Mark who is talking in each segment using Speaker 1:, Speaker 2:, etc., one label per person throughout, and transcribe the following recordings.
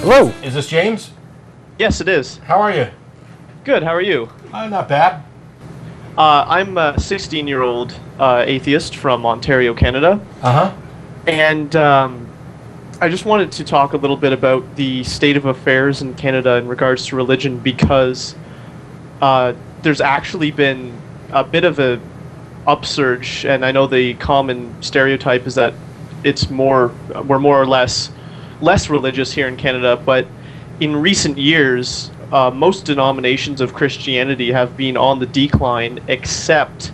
Speaker 1: Hello.
Speaker 2: Is this James?
Speaker 3: Yes, it is.
Speaker 2: How are you?
Speaker 3: Good, how are you?
Speaker 2: Not bad.
Speaker 3: I'm a 16-year-old atheist from Ontario, Canada.
Speaker 2: Uh-huh.
Speaker 3: And I just wanted to talk a little bit about the state of affairs in Canada in regards to religion, because there's actually been a bit of a upsurge, and I know the common stereotype is that we're more or less religious here in Canada, but in recent years, most denominations of Christianity have been on the decline, except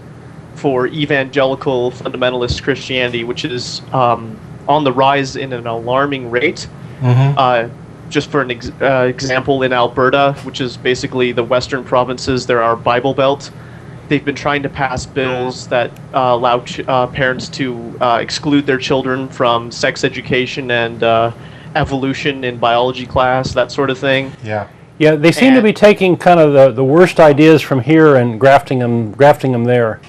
Speaker 3: for evangelical fundamentalist Christianity, which is on the rise in an alarming rate.
Speaker 2: Mm-hmm.
Speaker 3: Just for an example, in Alberta, which is basically the western provinces, there are Bible Belt. They've been trying to pass bills that allow parents to exclude their children from sex education and evolution in biology class, that sort of thing.
Speaker 2: Yeah.
Speaker 1: Yeah, they seem to be taking kind of the worst ideas from here and grafting them there.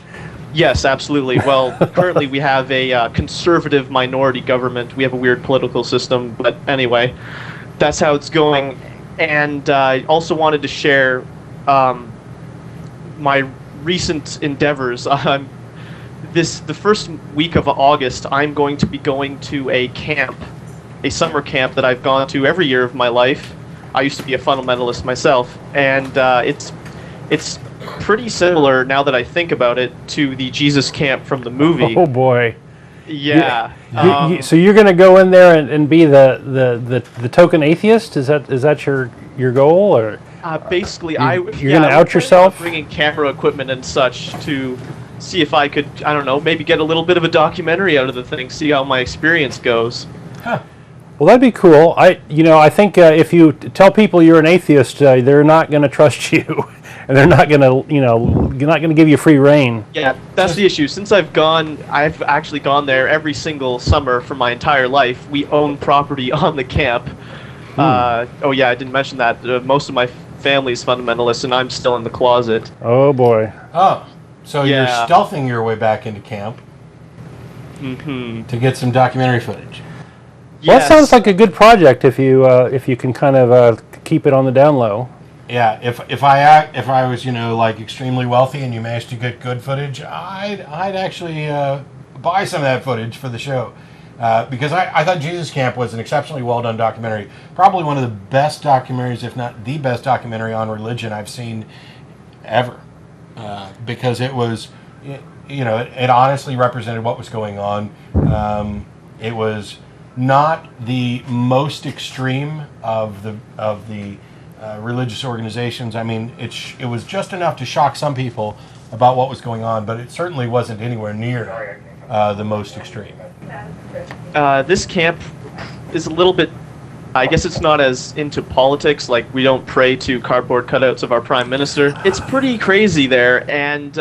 Speaker 3: Yes, absolutely. Well, currently we have a conservative minority government. We have a weird political system, but anyway, that's how it's going. And I also wanted to share my recent endeavors. The first week of August, I'm going to be going to a summer camp that I've gone to every year of my life. I used to be a fundamentalist myself, and it's pretty similar, now that I think about it, to the Jesus camp from the movie.
Speaker 1: Oh boy.
Speaker 3: Yeah.
Speaker 1: So you're going to go in there and be the token atheist? Is that your goal, or?
Speaker 3: Basically,
Speaker 1: you're going to out yourself?
Speaker 3: Bringing camera equipment and such to see if I could, I don't know, maybe get a little bit of a documentary out of the thing, see how my experience goes.
Speaker 2: Huh.
Speaker 1: Well, that'd be cool. I think if you tell people you're an atheist, they're not going to trust you, and they're not going to give you free reign.
Speaker 3: Yeah, that's the issue. Since I've actually gone there every single summer for my entire life. We own property on the camp. Oh yeah, I didn't mention that. Most of my family's fundamentalist, and I'm still in the closet.
Speaker 1: Oh boy.
Speaker 2: Oh, so
Speaker 3: Yeah.
Speaker 2: you're stealthing your way back into camp to get some documentary footage.
Speaker 1: Well,
Speaker 3: Yes.
Speaker 1: that sounds like a good project if you can kind of keep it on the down low.
Speaker 2: Yeah, if I was like extremely wealthy and you managed to get good footage, I'd actually buy some of that footage for the show, because I thought Jesus Camp was an exceptionally well done documentary, probably one of the best documentaries, if not the best documentary on religion I've seen ever, because it was, it honestly represented what was going on. It was not the most extreme of the religious organizations. I mean, it was just enough to shock some people about what was going on, but it certainly wasn't anywhere near the most extreme.
Speaker 3: This camp is a little bit, I guess it's not as into politics, like we don't pray to cardboard cutouts of our prime minister. It's pretty crazy there, and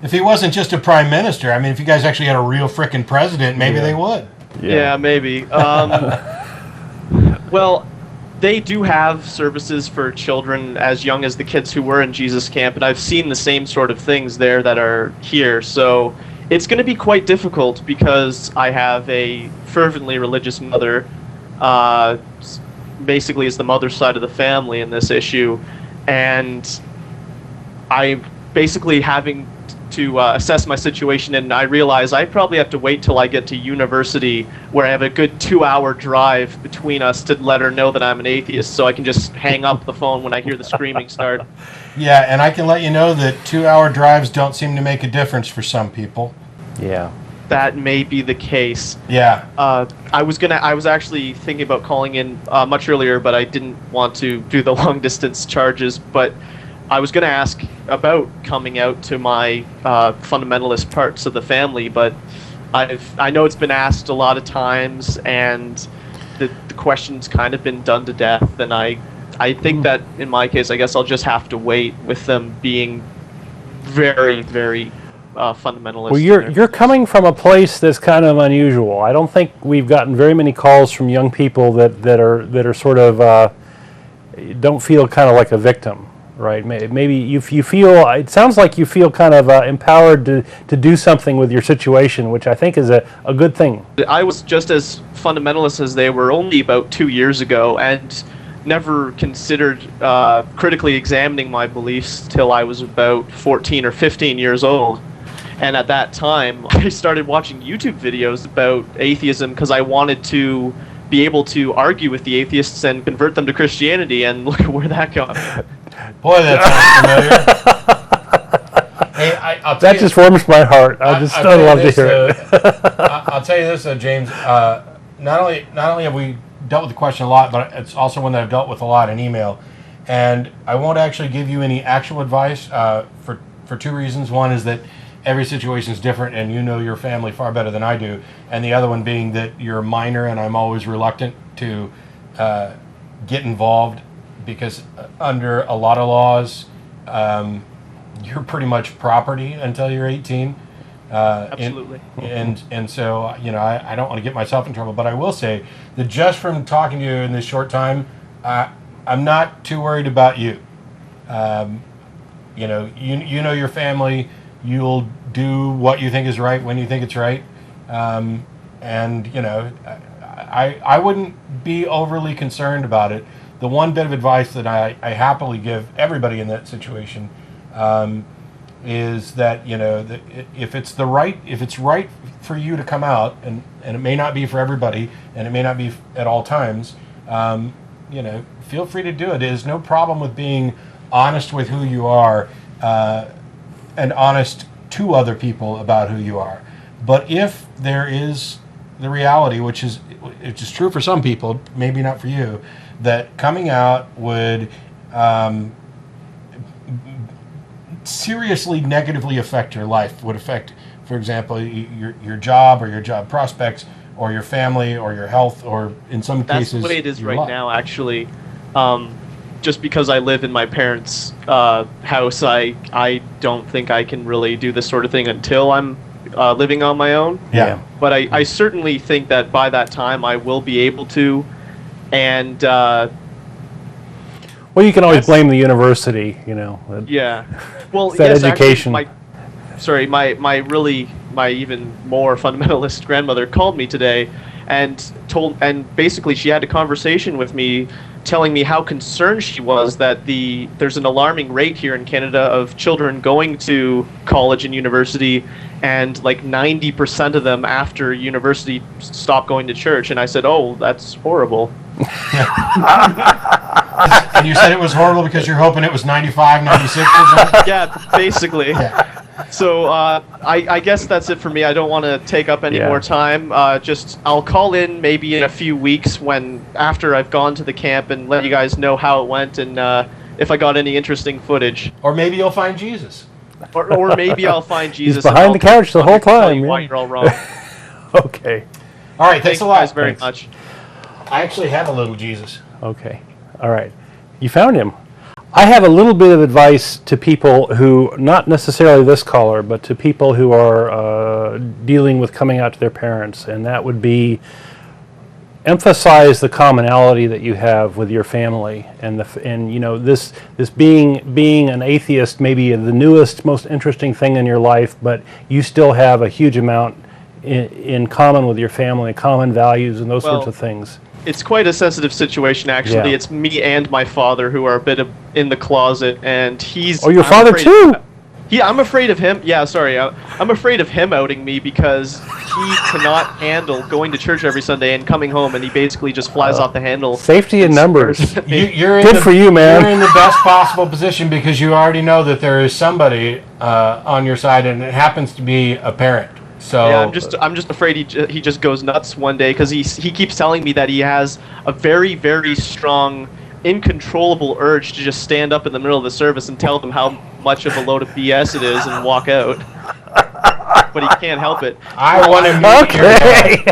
Speaker 2: if he wasn't just a prime minister, I mean, if you guys actually had a real frickin' president, maybe they would.
Speaker 3: Yeah, maybe. Well, they do have services for children as young as the kids who were in Jesus Camp, and I've seen the same sort of things there that are here. So it's going to be quite difficult because I have a fervently religious mother, basically is the mother's side of the family in this issue, and I'm basically having to assess my situation, and I realize I probably have to wait till I get to university, where I have a good 2-hour drive between us, to let her know that I'm an atheist, so I can just hang up the phone when I hear the screaming start.
Speaker 2: Yeah, and I can let you know that 2-hour drives don't seem to make a difference for some people.
Speaker 1: Yeah.
Speaker 3: That may be the case.
Speaker 2: Yeah.
Speaker 3: I was actually thinking about calling in much earlier, but I didn't want to do the long distance charges, but I was going to ask about coming out to my fundamentalist parts of the family, but I know it's been asked a lot of times, and the question's kind of been done to death, and I think that in my case, I guess I'll just have to wait, with them being very, very fundamentalist.
Speaker 1: Well, you're coming from a place that's kind of unusual. I don't think we've gotten very many calls from young people that are sort of don't feel kind of like a victim. right? Maybe you feel, it sounds like you feel kind of empowered to do something with your situation, which I think is a good thing.
Speaker 3: I was just as fundamentalist as they were only about 2 years ago, and never considered critically examining my beliefs till I was about 14 or 15 years old. And at that time, I started watching YouTube videos about atheism because I wanted to be able to argue with the atheists and convert them to Christianity, and look at where that got me.
Speaker 2: Boy, that sounds familiar. Hey, I'll tell
Speaker 1: That
Speaker 2: you,
Speaker 1: just warms my heart. I love to hear it.
Speaker 2: I'll tell you this, James. Not only have we dealt with the question a lot, but it's also one that I've dealt with a lot in email. And I won't actually give you any actual advice for two reasons. One is that every situation is different, and you know your family far better than I do. And the other one being that you're a minor, and I'm always reluctant to get involved because under a lot of laws, you're pretty much property until you're 18.
Speaker 3: Absolutely.
Speaker 2: And so, I don't want to get myself in trouble, but I will say that just from talking to you in this short time, I'm not too worried about you. You know your family. You'll do what you think is right when you think it's right. And I wouldn't be overly concerned about it. The one bit of advice that I happily give everybody in that situation is that that if it's right for you to come out, and it may not be for everybody, and it may not be at all times, feel free to do it. There's no problem with being honest with who you are, and honest to other people about who you are. But if there is the reality, which is true for some people, maybe not for you, that coming out would seriously negatively affect your life, would affect, for example, your job or your job prospects or your family or your health, or in some cases
Speaker 3: that's the way it is
Speaker 2: your
Speaker 3: right
Speaker 2: life.
Speaker 3: now, actually. Just because I live in my parents' house, I don't think I can really do this sort of thing until I'm living on my own.
Speaker 2: Yeah.
Speaker 3: But I certainly think that by that time I will be able to. And
Speaker 1: Well, you can always blame the university,
Speaker 3: yeah. Well,
Speaker 1: It's that
Speaker 3: yes,
Speaker 1: education.
Speaker 3: Actually, my even more fundamentalist grandmother called me today and basically she had a conversation with me telling me how concerned she was that there's an alarming rate here in Canada of children going to college and university, and like 90% of them after university stop going to church. And I said, oh, that's horrible.
Speaker 2: And you said it was horrible because you're hoping it was 95, 96 or something?
Speaker 3: Yeah, basically.
Speaker 2: Yeah.
Speaker 3: So I guess that's it for me. I don't want to take up any more time. I'll call in maybe in a few weeks after I've gone to the camp and let you guys know how it went and if I got any interesting footage.
Speaker 2: Or maybe you'll find Jesus.
Speaker 3: Or maybe I'll find Jesus.
Speaker 1: He's behind the couch the whole time.
Speaker 3: Why you're all wrong.
Speaker 1: Okay.
Speaker 2: All right, thanks a lot.
Speaker 3: Guys very much.
Speaker 2: I actually have a little Jesus.
Speaker 1: Okay. All right. You found him. I have a little bit of advice to people who, not necessarily this caller, but to people who are dealing with coming out to their parents, and that would be emphasize the commonality that you have with your family, and this being an atheist may be the newest, most interesting thing in your life, but you still have a huge amount in common with your family, common values, and those sorts of things.
Speaker 3: It's quite a sensitive situation, actually.
Speaker 1: Yeah.
Speaker 3: It's me and my father who are a bit in the closet, and he's...
Speaker 1: Oh, your father too?
Speaker 3: I'm afraid of him. Yeah, sorry. I'm afraid of him outing me because he cannot handle going to church every Sunday and coming home, and he basically just flies off the handle.
Speaker 1: Safety in numbers.
Speaker 2: Good
Speaker 1: for you, man.
Speaker 2: You're in the best possible position because you already know that there is somebody on your side, and it happens to be a parent. So
Speaker 3: yeah, I'm just afraid he just goes nuts one day because he keeps telling me that he has a very, very strong, uncontrollable urge to just stand up in the middle of the service and tell them how much of a load of BS it is and walk out. But he can't help it.
Speaker 2: I want to meet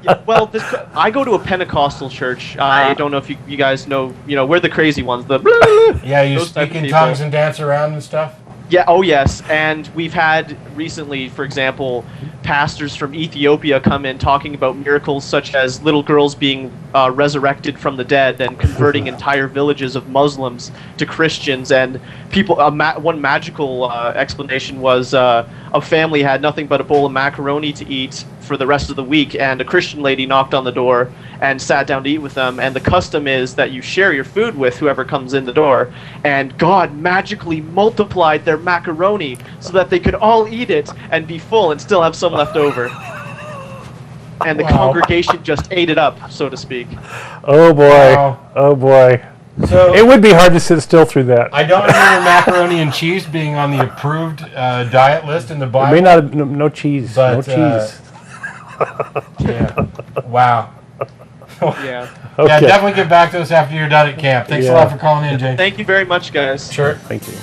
Speaker 3: Yeah, well, I go to a Pentecostal church. I don't know if you guys know. We're the crazy ones.
Speaker 2: Yeah, you
Speaker 3: those type
Speaker 2: speak
Speaker 3: of
Speaker 2: in
Speaker 3: people.
Speaker 2: tongues and dance around and stuff.
Speaker 3: Yeah, oh yes, and we've had recently, for example, pastors from Ethiopia come in talking about miracles such as little girls being resurrected from the dead and converting entire villages of Muslims to Christians. And people, one magical explanation was a family had nothing but a bowl of macaroni to eat for the rest of the week, and a Christian lady knocked on the door and sat down to eat with them. And the custom is that you share your food with whoever comes in the door. And God magically multiplied their macaroni so that they could all eat it and be full and still have some left over. And the congregation just ate it up, so to speak.
Speaker 1: Oh boy!
Speaker 2: Wow.
Speaker 1: Oh boy!
Speaker 2: So
Speaker 1: It would be hard to sit still through that.
Speaker 2: I don't remember macaroni and cheese being on the approved diet list in the
Speaker 1: It
Speaker 2: Bible.
Speaker 1: may not have no cheese.
Speaker 2: But,
Speaker 1: No cheese.
Speaker 2: Yeah. Wow.
Speaker 3: Yeah.
Speaker 1: Okay.
Speaker 2: Yeah, definitely get back to us after you're done at camp. Thanks a
Speaker 1: Yeah.
Speaker 2: lot for calling in, Jay.
Speaker 3: Thank you very much, guys.
Speaker 2: Sure.
Speaker 1: Thank you.